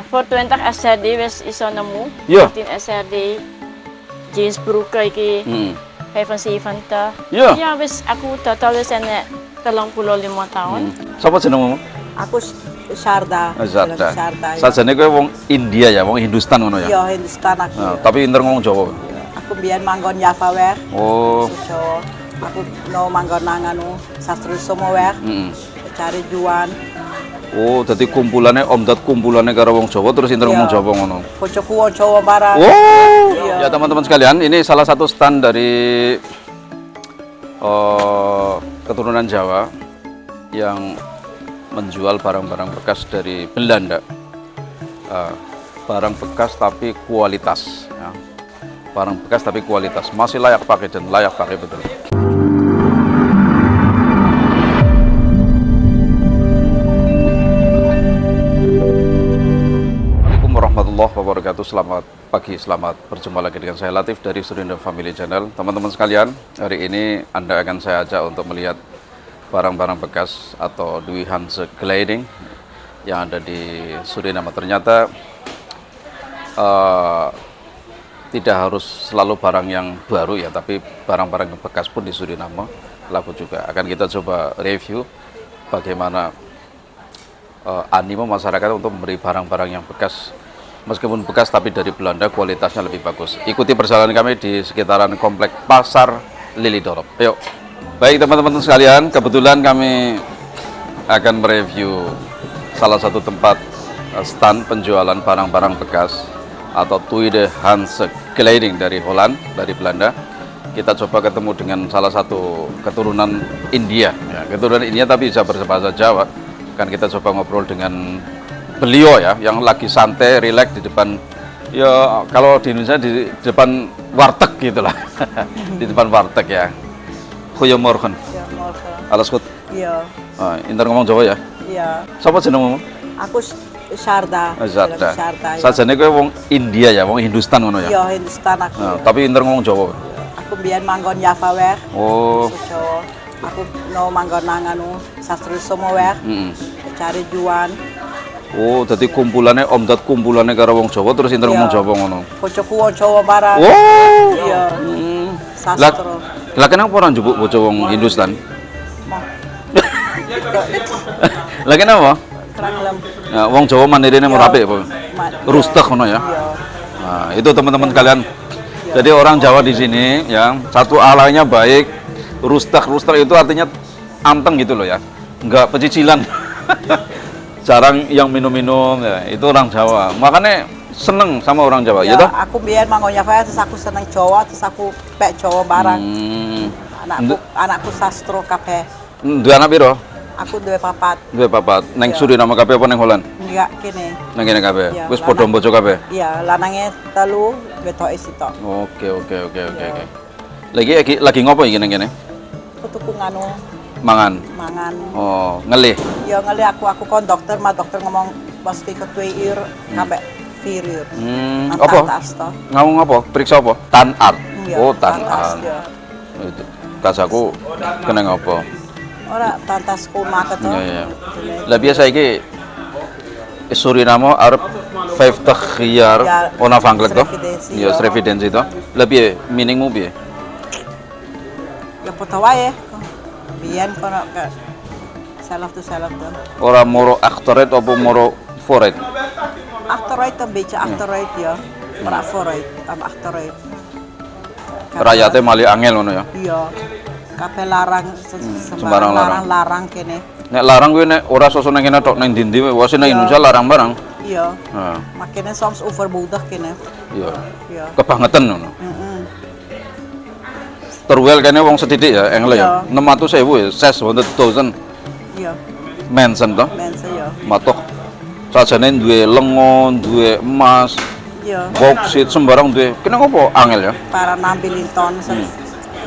voor 20 SRD wis iso nemu. Iya. 15 SRD. Jeans broek iki. 75. Iya. Ya wis aku total wis enek 35 tahun. Sapa jenengmu? Aku Sharda. Zarda. Sharda. Sajane kowe wong India ya, wong Hindustan ngono ya. Iya, Hindustan aku. Nah, tapi inter ngomong Jawa. Aku biyen manggon Java wer. Oh. Jawa. Aku no manggon nang anu Sastro Somo wer. Cari juan. Oh, jadi kumpulannya kumpulannya karo wong Jawa terus inter ngomong Jawa ngono. Bojoku wong Jawa barang. Oh. Iya. Ya teman-teman sekalian, ini salah satu stand dari keturunan Jawa yang menjual barang-barang bekas dari Belanda. Barang bekas tapi kualitas ya. Barang bekas tapi kualitas, masih layak pakai dan layak pakai betul. Assalamualaikum warahmatullahi wabarakatuh. Selamat pagi, selamat berjumpa lagi dengan saya Latif dari Surindo Family Channel. Teman-teman sekalian, hari ini Anda akan saya ajak untuk melihat barang-barang bekas atau Dwi Hanse Kleding yang ada di Suriname. Ternyata tidak harus selalu barang yang baru ya, tapi barang-barang bekas pun di Suriname laku juga. Akan kita coba review bagaimana animo masyarakat untuk memberi barang-barang yang bekas, meskipun bekas tapi dari Belanda, kualitasnya lebih bagus. Ikuti perjalanan kami di sekitaran komplek Pasar Lilidorop. Yuk. Baik teman-teman sekalian, kebetulan kami akan mereview salah satu tempat stand penjualan barang-barang bekas atau Dwi Hanse Kleding dari Holland, dari Belanda. Kita coba ketemu dengan salah satu keturunan India ya, keturunan India tapi bisa berbahasa Jawa. Kan kita coba ngobrol dengan beliau ya, yang lagi santai, rileks di depan, ya kalau di Indonesia di depan warteg gitulah. Di depan warteg ya. Goeiemorgen. Ya, morgen. Alles goed? Iya. Inter ngomong Jawa ya? Iya. Sapa jenengmu? Aku Sharda. Zarda. Sharda. Sajane kowe wong India ya, wong Hindustan ngono ya? Iya, Hindustan aku. Nah, tapi inter ngomong Jawa. Aku biyen manggon Java wer. Oh. Jawa. Aku no manggon nang anu Sastro Somo wer. Cari juan. Oh, jadi kumpulannya kumpulannya karo wong Jawa terus inter ngomong Jawa ngono. Bojoku wong Jawa barang. Oh. Iya. Sastro. Lah kenapa orang jebuk bocah wong Hindustan? Lah kenapa? Kerang Ya, wong Jawa mandirine murah apik apa? Rustek ngono ya. Nah, itu teman-teman kalian. Jadi orang Jawa di sini ya, satu alanya baik, rustek itu artinya anteng gitu loh ya. Enggak pecicilan. Jarang yang minum-minum ya, itu orang Jawa. Makanya seneng sama orang Jawa, ya toh? Aku biyen manggon Java terus aku seneng Jawa, terus aku pek Jawa barang. Anakku sastro kabeh. Duwe anak piro? Aku duwe papat. Duwe papat. Neng Suriname kabeh apa neng Holland? Enggak kene. Neng kene kabeh. Ya, Wis padha bojo kabeh. Iya, lanange telu, wetoke sitok. Oke. Lagi ngopo iki neng kene? Aku tuku nganu Mangan. Oh, ngelih. Ya ngelih aku kon dokter, dokter ngomong pasti ketui ir kabeh virir. Apa? Ngomong apa? Periksa apa? Tan art. Oh, tan art. Itu. Kasaku kena ngopo? Ora tantas koma keto. Iya. Lah biasa iki Suriname arep 50 jaar onafhankelijk toh? Ya, Srevidensi toh. Lah piye meaningmu piye? Ya foto wae. Biyen kono self to. Ora moro actorate apa moro foret? Actorate een beetje actorate ya. Ora foret, actorate. Rakyatnya malah angel ngono ya. Iya. Kabeh larang sembarang larang kene. Nek larang kuwi nek ora sosok nang kene tok nang ndi-ndi wae nang Indonesia larang barang. Iya. Heeh. Makanya soms overbodig kene. Iya. Iya. Kebangetan ngono. Terwel kene wong sedidik ya engle ya. 600.000 ya, 600,000. Iya. Mensen toh. Mensen ya. Matok sajane duwe lengo, duwe emas, Iya. boksit sembarang duwe. Kene ngopo angel ya? Para nambilin ton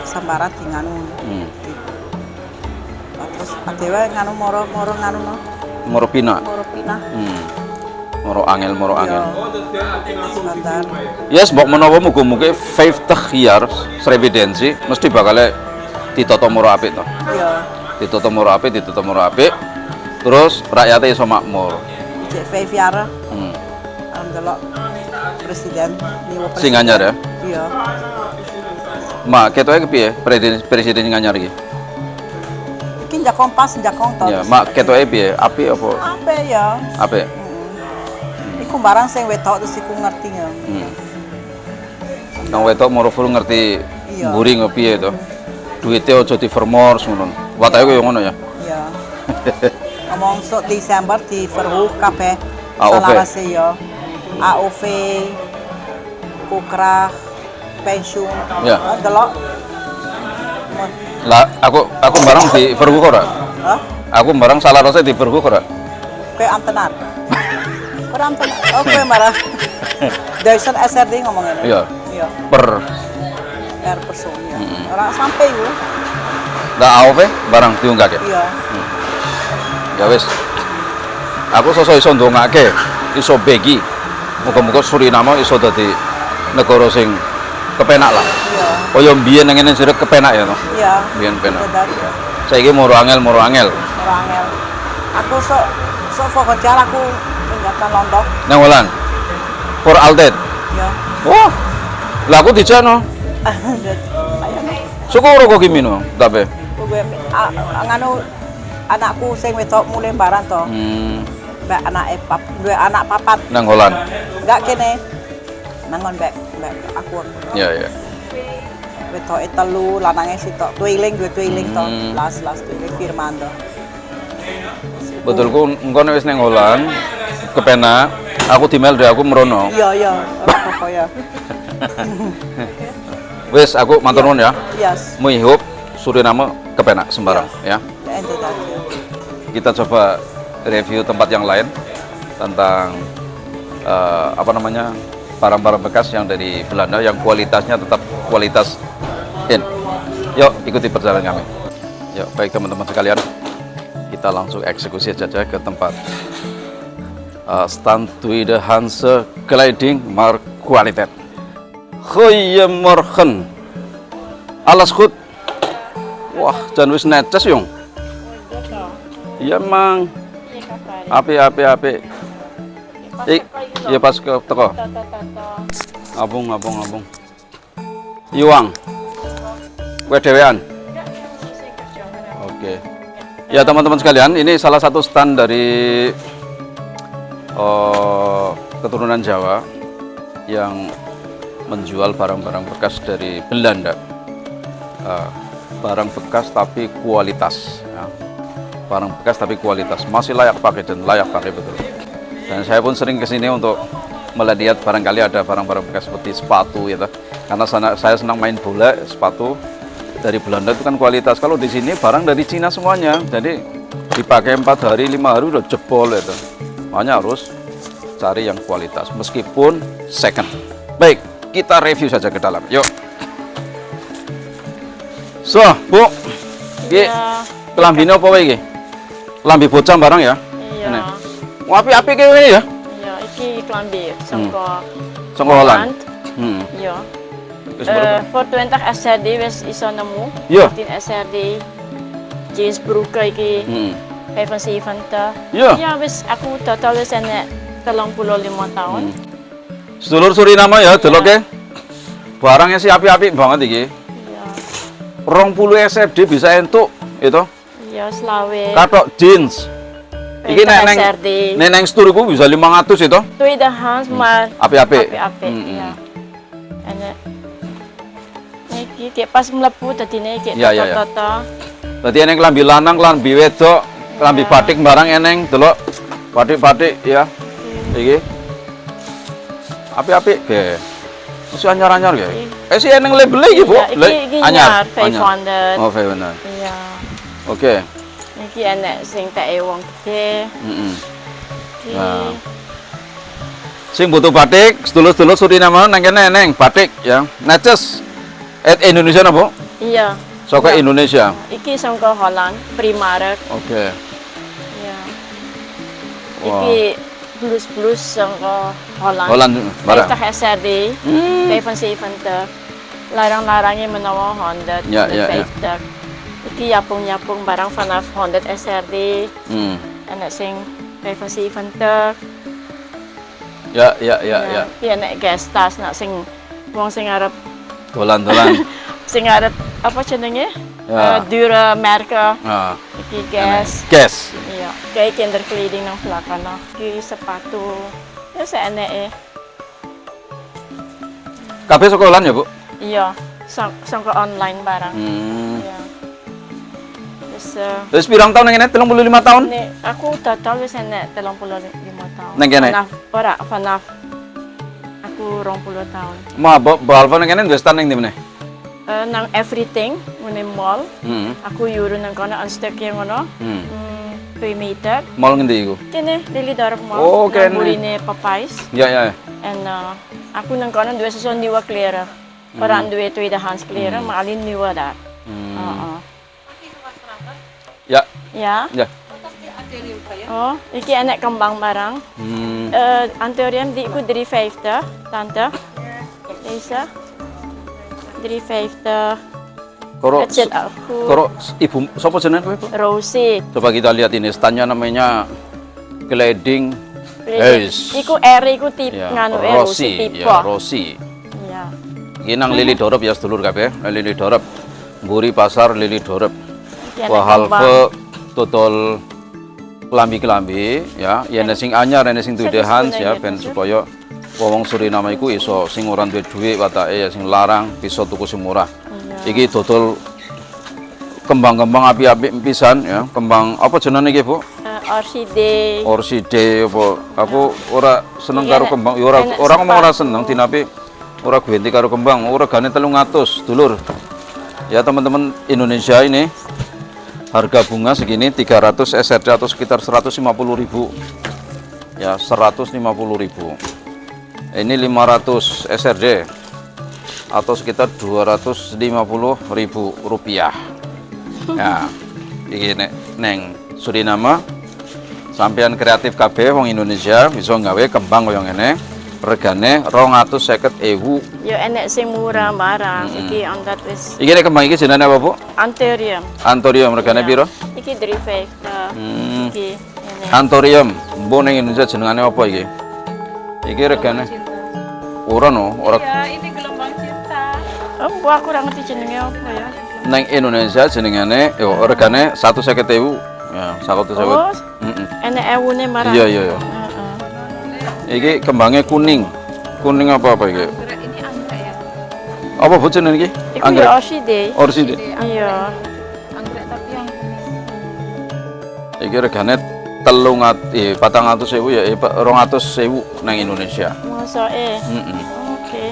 sembarang di nganu. Terus adewe nganu moro nganu no. Moro pina. Moro angel. Sebentar. Yes, mbok menawa muga-muga 50 jaar Srevidensi mesti bakal ditata moro apik to. Iya. Ditata moro apik. Terus rakyatnya iso makmur. Cek 5 jaar. delok presiden niwa Sing anyar ya. Iya. Mak ketoke kepiye presiden anyar iki? Iki jakong pas jakong to. Ya, mak ketoke piye? Apik apa? Apa ya? Apik. Iku barang sing wetok terus iku ngerti ya. Nang wedok moro-moro ngerti Iya. mburi ngopiye to. Duite aja divermor ngono. Watake koyo ngono ya. Iya. Ngomong sok Desember di verhoog kabeh AOV. salarase ya. AOV, Kokrag, pensiun. Ya. Delok. Lah aku barang di verhoog ora? Hah? Aku barang salarase di verhoog ora? Kowe amtenan. Ora amtenan. Oh, kowe marah. Dyson SRD ngomong ngene. Iya. Iya. Per person ya. Ora sampai yo. lah AOV barang diunggake. Iya. Ya wis. Aku sosok iso ndongake, iso begi. Muga-muga Suriname iso dadi negara sing kepenak lah. Iya. Kaya mbiyen nang ngene sirep kepenak ya to. Iya. Mbiyen penak. Benar. Saiki moro angel. Ora angel. Aku sok fokus aku penggatan Lombok. Nang Holland. For Altet. Ya. Wah. Lah aku dijano. Ayo. Syukur kok gimino, tapi. Kowe nganu anakku sing wedok mulai barang to. Mbak duwe anak papat. Nang Holland. Enggak kene. Nangon mbak aku. Ya ya. Wedoke telu, lanange sitok. Twiling duwe twiling to. Las twiling Firmando. Betulku engko nek wis nang Holland kepenak, aku dimel dari aku merono. Iya, ora apa-apa ya. Wis aku matur nuwun ya. Yes. Muihub Suriname kepenak sembarang ya. Ente tadi. Kita coba review tempat yang lain tentang apa namanya barang-barang bekas yang dari Belanda yang kualitasnya tetap kualitas in. Yuk ikuti perjalanan kami. Yuk baik teman-teman sekalian, kita langsung eksekusi saja ke tempat stand tweedehandse kleding maar kwaliteit. Goeiemorgen. Alles goed? Wah, jan wis netes jong. Iya mang. Api. Iya pas ke teko. Abung. Iwang. Kue dewean. Oke. Ya teman-teman sekalian, ini salah satu stand dari keturunan Jawa yang menjual barang-barang bekas dari Belanda. Barang bekas tapi kualitas ya. Barang bekas tapi kualitas, masih layak pakai dan layak pakai betul. Dan saya pun sering kesini untuk melihat barangkali ada barang-barang bekas seperti sepatu ya, karena saya senang main bola. Sepatu dari Belanda itu kan kualitas. Kalau di sini barang dari Cina semuanya, jadi dipakai 4 hari 5 hari udah jebol itu. Makanya harus cari yang kualitas meskipun second. Baik, kita review saja ke dalam. Yuk. So, Bu. Iki kelambine apa wae iki? Lambi bocah barang ya? Iya. Wah, api-api kayak ini ya? Iya, iki klambi saka Holland. Iya. Wis berapa? For 20 SRD wis iso nemu. Iya. 15 SRD. Jeans broek iki. 75. Iya. Ya wis aku total wis enek 35 tahun. Sedulur Suriname ya, deloke. Barangnya sih api-api banget iki. Iya. 20 SRD bisa entuk itu. Iya, selawe. Katok jeans. Iki neng store iku bisa 500 itu. Tweedehands maar Api-api. Iya. Enek. Niki kayak pas mlebu dadine kayak Iya. toto-toto. Dadi eneng klambi lanang, klambi wedok, klambi batik barang eneng delok. Batik-batik ya. Iki. Api-api ge. Masih anyar-anyar ge. Si eneng label iki, Bu. Iki anyar 500. Oh, 500. Iya. Oke. Iki enek sing teke wong gede. Iki. Nah. Sing butuh batik, sedulur-sedulur Suriname nang kene eneng batik ya. Neces. Indonesia napa? Iya. Saka Indonesia. Iki saka Holland, Primark. Oke. Iya. Wah. Iki blus saka Holland. Holland barang. 50 SRD. 75. Larang-larangnya menawa 100. Ya. 50. Iki yapung barang vanaf 100 SRD. Enak sing 75. Ya. Ki enek gestas nak sing wong sing arep Dolan-dolan. sing arep apa jenenge? Ya. Dura merke. Nah, Iki gas. gas. Iya, kayak kinderkleding nang belakang no. Ki sepatu. Ya seeneke. Kabeh sekolah ya, Bu? Iya, sangka online barang. Iya. Terus Terus pirang tahun ngene? 35 tahun? nek aku total wis enek 35 tahun. Nang kene? FNAF. Aku 20 tahun. Ma, Bu Alfa nang kene wis ning ndi meneh? Nang everything, ngene mall. Heeh. Aku yuru nang kono unstek yang ngono. 2 meter. Mall ngendi iku? Kene Lily Dorp Mall. Oh, kene. Nang burine Popeyes. Ya. And aku nang kono duwe sesuatu nieuwe kleren. Orang duwe tweedehands kleren, maar alleen nieuwe daar. Ya. Ya. Ya. Oh, iki enek kembang barang. Antorium di iku 350, tante. Deze. 350. Koro, Budget aku. koro ibu, siapa jenenge kowe, Bu? Rosie. Coba kita lihat ini, standnya namanya Gliding Haze. Iku R iku tipe Ya, nganu Rossi, tipe. ya, Rossi. Iya. Iki nang Lili Dorop ya sedulur kabeh, Lili Dorop. Mburi pasar Lili Dorop. Iki enek Wah kembang. halve total kelambi-kelambi ya, yen sing anyar yen sing dudehan ya ben supaya wong Suriname iku iso sing ora duwe dhuwit watake ya sing larang bisa tuku sing murah. Iki dodol kembang-kembang api-api pisan ya, kembang apa jenenge iki, Bu? Orchidee. Orchidee apa? Aku ora seneng Iya, karo nek- kembang, ya ora enek ora ngomong ora sepatu. seneng dinapi ora gwenti karo kembang, regane 300, dulur. Ya teman-teman Indonesia ini harga bunga segini 300 SRD atau sekitar 150.000. Ya, 150.000. Ini 500 SRD atau sekitar 250.000 rupiah. Ya, iki nek neng Suriname sampean kreatif kabeh wong Indonesia bisa nggawe kembang koyo ngene. Regane 250.000. Yo enek sing murah barang. Iki angkat wis Iki nek kembang iki jenenge apa, Bu? Antorium. Antorium regane piro? Iki 350. Iki enek. Antorium. Mbok ning Indonesia jenengane apa iki? Iki regane ora no, ora Ya, ini gelombang cinta. Oh, gua kurang ngerti jenenge apa ya. neng Indonesia jenengane yo regane 150.000. Ya, 150.000. Oh, enek ewune marang. Iya. Iki kembangnya kuning. Kuning apa iki? Ini anggrek ya. Apa Bu jenenge iki? Iku ya orchidee. Orchidee. Iya. Anggrek tapi yang Iki regane 400.000 ya 200.000 nang Indonesia. Masa Oke.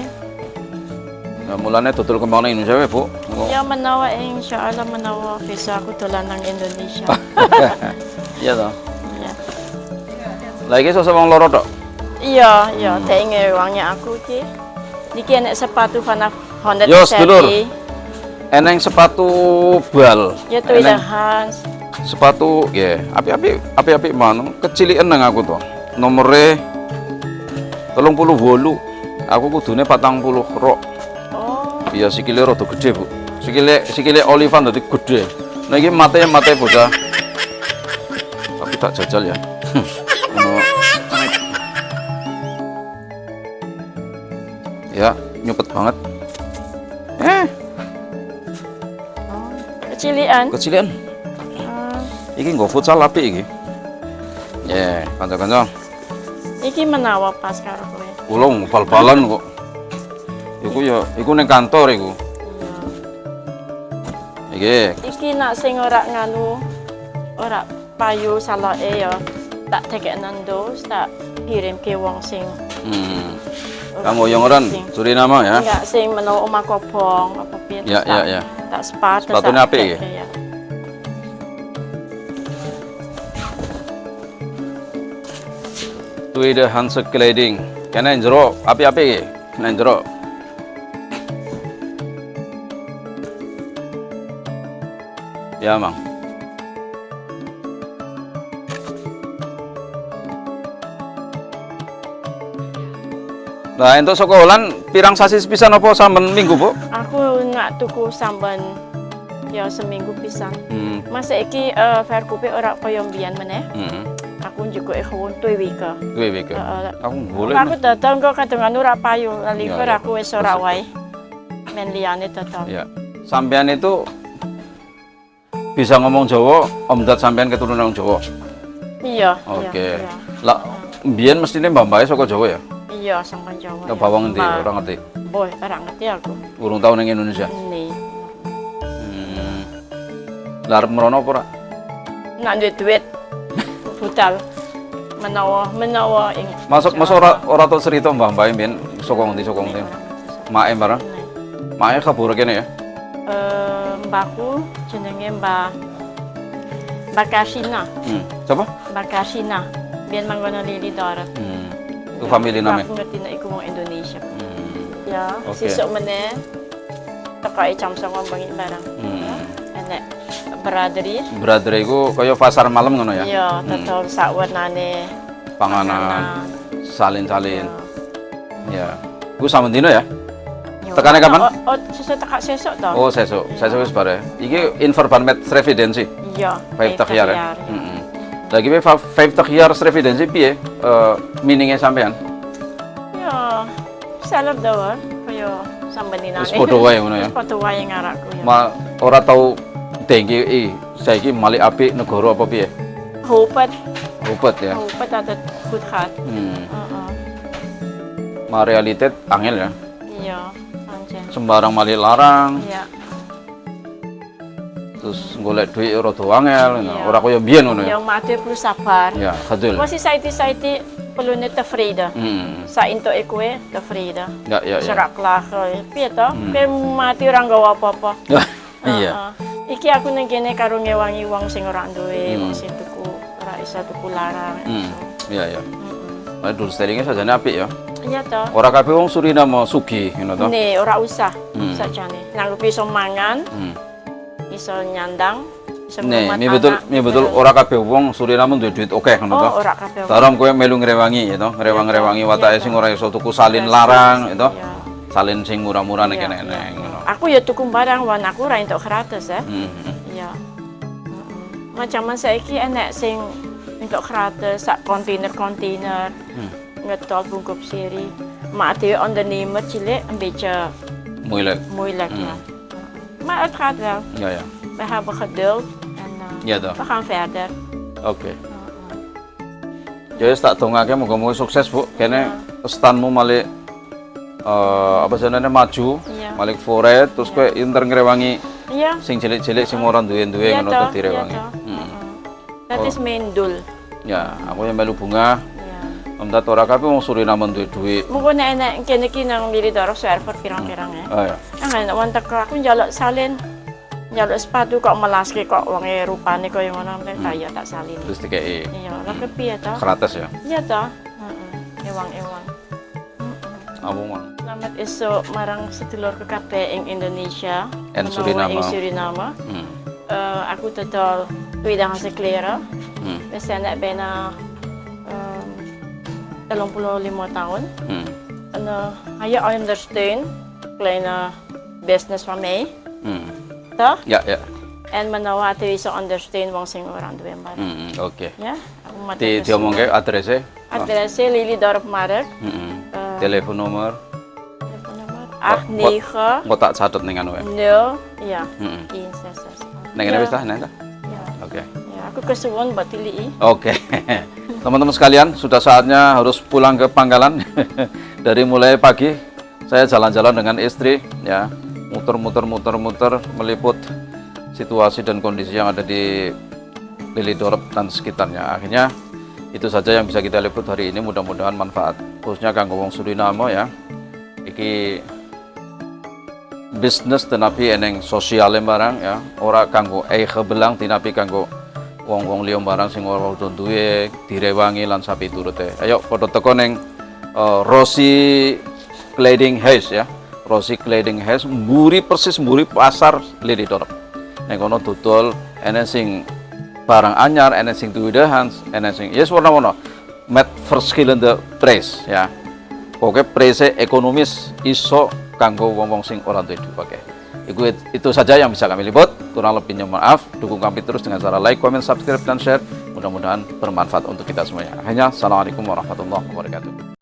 Nah, mulane dodol kembang nang Indonesia wae, Bu. Ya menawa insyaallah menawa bisa aku dolan nang Indonesia. Iya toh. Iya. Lah iki sosok wong loro tok. Iya, tenge uangnya aku iki. Iki enek sepatu FNAF Honda Yo, sedulur. T-shirt. Eneng sepatu bal. Ya Tweedehands. Sepatu ya api-api mana kecilian nang aku tuh nomornya 38 aku kudune 40 rok. Oh, Iya sikile rada gede, Bu. Sikile Olivan dadi gede. Nah iki mate bocah. Tapi tak jajal ya. Ono ya, nyupet banget. kecilian. Kecilian. Iki nggo futsal apik iki. Ya, kanca-kanca. Iki menawa pas karo kowe. Ulung bal-balan kok. Iku ning kantor iku. Iki nak sing ora nganu ora payu saloke ya tak tekekno ndos tak kirim ke wong sing Kanggo yang orang Suriname ya. enggak sing menawa omah kobong apa piye. Ya. Tak sepatu. Sepatune apik iki? Ya. Tweedehands Gliding. Kene njero api-api iki. Nang njero. Ya, Mang. Nah, entuk sekolah pirang sasi pisan apa samben minggu, Bu? Aku nak tuku samben ya seminggu pisan. Masa iki verkupe ora kaya mbiyen meneh. Aku aku juga gewoon 2 weken. 2 weken. Aku boleh. Aku tetap kok kadang ora payu, liver Ya, ya. aku wis ora wae. Men liyane tetap. Ya. Sampean itu bisa ngomong Jawa, Om Dad sampean keturunan Jawa. Iya. Oke. Iya. Lah, mbiyen mestine mbah-mbahe saka Jawa ya? Iya, sangkan Jawa. Ke bawang ngendi? Ora ngerti. Boy, ora ngerti aku. Urung tau ning Indonesia. Nih. Lah arep merono apa ora? Nak duit budal menawa ing Masuk ora tau cerita mbah-mbahe mbiyen saka ngendi saka ngendi. Mae barang. Mae kabur kene ya. Mbahku jenenge Mbah Kasina. Coba? Mbah Kasina. Biyen manggono Lili Darat. Itu family namanya. Aku ngerti nek iku wong Indonesia. Ya, Oke. sesuk meneh teka jam 09.00 bengi barang. Enek beradri. Brother iku kaya pasar malam ngono ya. Iya, tetep sak warnane Panganan, salin-salin. Ya. Ya. Iku saben dina ya? Yo, Tekannya kapan? Oh, sesuk tekak sesuk to. Oh, sesuk. Sesuk wis bare. Iki Inverbarmet Revidensi. Iya. 5 takyar ya. Lagi 5 takyar Revidensi piye? Meaning-e sampean? Ya, salad daw kaya sambeninane. Wis padha wae ngono ya. Wis padha wae ngarakku ya. Ora tau dengki saiki mali apik negara apa piye? Hopet, Rupet ya. hopet ada goed gaat. Ma realitet angel ya. Iya, pancen. Sembarang mali larang, Iya. terus golek duit rada angel, Iya. ora kaya biyen ngono ya. Yang mati perlu sabar. Ya, betul. Masih saiti perlu net tevreden. Sa into ekwe tevreden. Ya. Serak klagen. Piye to? Kayak mati orang gawa apa-apa. Iya. Iki aku nang kene karo ngewangi wong sing ora duwe, wong sing tuku ora iso tuku larang. Iya. Dul sterlingnya sajane apik ya. Iya to. Ora kabeh wong Suriname sugih ngono to. Nih, ora usah sakjane. Nang iso mangan, Hmm. iso nyandang, iso Nih, ngurmat ini betul anak. ora kabeh wong Suriname duwe duit akeh ngono to. Oh, ora kabeh. Tarom kowe melu ngrewangi ya to, ngrewang-rewangi watake sing ora iso tuku salin larang itu. Iya. Salin sing murah-murah nek Iya, kene iya. ngono. Aku ya tuku barang wan aku ora entuk gratis ya. Iya. Macam saiki enek sing entuk gratis sak kontainer-kontainer. Ngetol bungkup siri. Maar die ondernemer cilik een beetje moeilijk. Ja. Maar het gaat wel. Ya. We hebben geduld en Ja toh. we gaan verder. Oke. Ya wis tak dongake muga-muga sukses, Bu. Kene standmu malih apa jenenge maju, Iya. malih foret terus kowe inter ngrewangi Iya. sing cilik-cilik sing ora duwe-duwe Iya ngono toh, to direwangi. iya toh. Dat is mijn doel. Ya, aku yang melu bunga. Ja. Om dat ora kabeh wong Suriname duwe duit. Mungkin enek kene ki nang diri daro server pirang-pirang ya. Oh ya. Ang enak wantek aku njaluk salin. Njaluk sepatu kok melaske kok wonge rupane koyo ngono kaya tak salin. Terus dikei Iya, lha kepiye to? gratis ya. Iya toh. Heeh. Ewang-ewang. Aku mau. Selamat esok marang sedulur kabeh ing Indonesia En menawa Suriname. ing Suriname. Aku totaal 2000 kleren. We zijn net bijna 35 tahun. En hij ondersteunt kleine business van mij, toch? Ya. En menawa ate iso ondersteun wong sing ora duwe mbak. Oke. Ya, aku Di diomongke adresnya. Adresnya Lili Dorp Marek. Telepon nomor. Telefoonnommer 89 Engko tak catet ning anu ya. 0 ya. 166. Ning kene wis ta, nek ta? Ya. Oke. Ya, aku kesuwun buat Lili. Oke. Teman-teman sekalian, sudah saatnya harus pulang ke Pangkalan. Dari mulai pagi saya jalan-jalan dengan istri ya, muter meliput situasi dan kondisi yang ada di Lili Dorp dan sekitarnya. Akhirnya itu saja yang bisa kita liput hari ini, mudah-mudahan manfaat khususnya kanggo wong Suriname ya. Iki bisnis tenapi eneng sosiale barang ya, ora kanggo belang tinapi kanggo wong-wong liya barang sing ora duwe direwangi lan sapi turute. Ayo padha teko ning Rosi Clothing House ya. Rosi Clothing House mburi persis mburi pasar Lili Dorp. Nek kono dodol enek sing barang anyar, enek sing tweedahan, enek sing yes warna-warna. Met verschillende prijs ya. Oke, price ekonomis iso kanggo wong-wong sing ora duwe duit pakai. Itu saja yang bisa kami liput. Kurang lebihnya maaf. Dukung kami terus dengan cara like, comment, subscribe, dan share. Mudah-mudahan bermanfaat untuk kita semuanya. Akhirnya, Assalamualaikum warahmatullahi wabarakatuh.